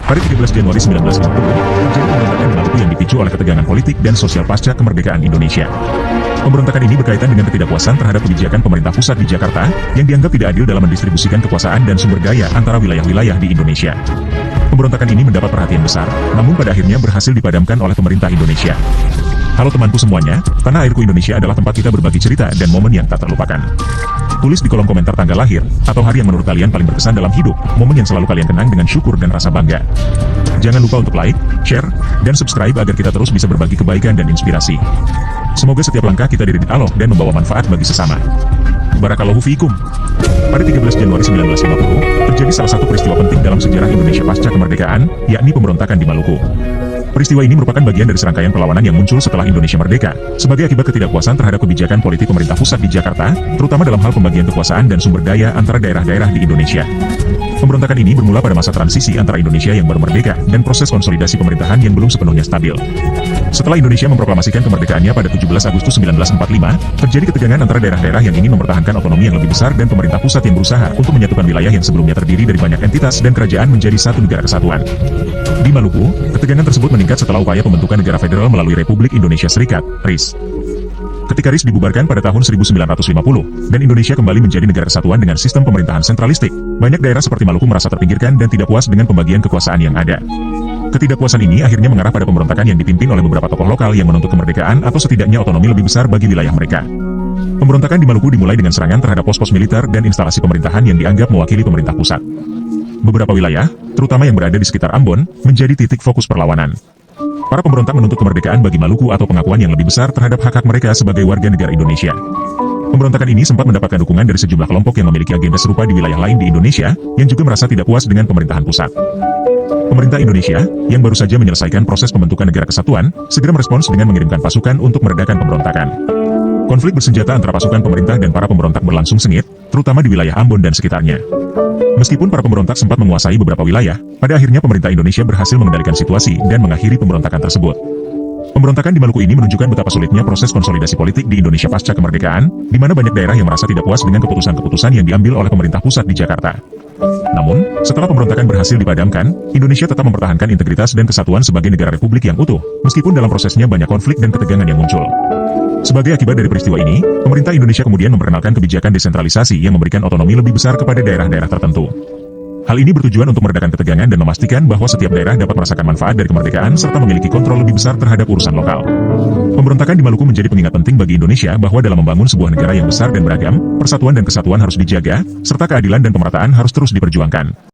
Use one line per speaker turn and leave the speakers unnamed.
Pada 13 Januari 1950, terjadi pemberontakan di Maluku yang dipicu oleh ketegangan politik dan sosial pasca kemerdekaan Indonesia. Pemberontakan ini berkaitan dengan ketidakpuasan terhadap kebijakan pemerintah pusat di Jakarta yang dianggap tidak adil dalam mendistribusikan kekuasaan dan sumber daya antara wilayah-wilayah di Indonesia. Pemberontakan ini mendapat perhatian besar, namun pada akhirnya berhasil dipadamkan oleh pemerintah Indonesia. Halo temanku semuanya, tanah airku Indonesia adalah tempat kita berbagi cerita dan momen yang tak terlupakan. Tulis di kolom komentar tanggal lahir, atau hari yang menurut kalian paling berkesan dalam hidup, momen yang selalu kalian kenang dengan syukur dan rasa bangga. Jangan lupa untuk like, share, dan subscribe agar kita terus bisa berbagi kebaikan dan inspirasi. Semoga setiap langkah kita diridhoi Allah dan membawa manfaat bagi sesama. Barakallahu fiikum. Pada 13 Januari 1950, terjadi salah satu peristiwa penting dalam sejarah Indonesia pasca kemerdekaan, yakni pemberontakan di Maluku. Peristiwa ini merupakan bagian dari serangkaian perlawanan yang muncul setelah Indonesia merdeka, sebagai akibat ketidakpuasan terhadap kebijakan politik pemerintah pusat di Jakarta, terutama dalam hal pembagian kekuasaan dan sumber daya antara daerah-daerah di Indonesia. Pemberontakan ini bermula pada masa transisi antara Indonesia yang baru merdeka dan proses konsolidasi pemerintahan yang belum sepenuhnya stabil. Setelah Indonesia memproklamasikan kemerdekaannya pada 17 Agustus 1945, terjadi ketegangan antara daerah-daerah yang ingin mempertahankan otonomi yang lebih besar dan pemerintah pusat yang berusaha untuk menyatukan wilayah yang sebelumnya terdiri dari banyak entitas dan kerajaan menjadi satu negara kesatuan. Di Maluku, ketegangan tersebut meningkat setelah upaya pembentukan negara federal melalui Republik Indonesia Serikat, RIS. Ketika RIS dibubarkan pada tahun 1950, dan Indonesia kembali menjadi negara kesatuan dengan sistem pemerintahan sentralistik, banyak daerah seperti Maluku merasa terpinggirkan dan tidak puas dengan pembagian kekuasaan yang ada. Ketidakpuasan ini akhirnya mengarah pada pemberontakan yang dipimpin oleh beberapa tokoh lokal yang menuntut kemerdekaan atau setidaknya otonomi lebih besar bagi wilayah mereka. Pemberontakan di Maluku dimulai dengan serangan terhadap pos-pos militer dan instalasi pemerintahan yang dianggap mewakili pemerintah pusat. Beberapa wilayah, terutama yang berada di sekitar Ambon, menjadi titik fokus perlawanan. Para pemberontak menuntut kemerdekaan bagi Maluku atau pengakuan yang lebih besar terhadap hak-hak mereka sebagai warga negara Indonesia. Pemberontakan ini sempat mendapatkan dukungan dari sejumlah kelompok yang memiliki agenda serupa di wilayah lain di Indonesia, yang juga merasa tidak puas dengan pemerintahan pusat. Pemerintah Indonesia, yang baru saja menyelesaikan proses pembentukan negara kesatuan, segera merespons dengan mengirimkan pasukan untuk meredakan pemberontakan. Konflik bersenjata antara pasukan pemerintah dan para pemberontak berlangsung sengit, terutama di wilayah Ambon dan sekitarnya. Meskipun para pemberontak sempat menguasai beberapa wilayah, pada akhirnya pemerintah Indonesia berhasil mengendalikan situasi dan mengakhiri pemberontakan tersebut. Pemberontakan di Maluku ini menunjukkan betapa sulitnya proses konsolidasi politik di Indonesia pasca kemerdekaan, di mana banyak daerah yang merasa tidak puas dengan keputusan-keputusan yang diambil oleh pemerintah pusat di Jakarta. Namun, setelah pemberontakan berhasil dipadamkan, Indonesia tetap mempertahankan integritas dan kesatuan sebagai negara republik yang utuh, meskipun dalam prosesnya banyak konflik dan ketegangan yang muncul. Sebagai akibat dari peristiwa ini, pemerintah Indonesia kemudian memperkenalkan kebijakan desentralisasi yang memberikan otonomi lebih besar kepada daerah-daerah tertentu. Hal ini bertujuan untuk meredakan ketegangan dan memastikan bahwa setiap daerah dapat merasakan manfaat dari kemerdekaan serta memiliki kontrol lebih besar terhadap urusan lokal. Pemberontakan di Maluku menjadi pengingat penting bagi Indonesia bahwa dalam membangun sebuah negara yang besar dan beragam, persatuan dan kesatuan harus dijaga, serta keadilan dan pemerataan harus terus diperjuangkan.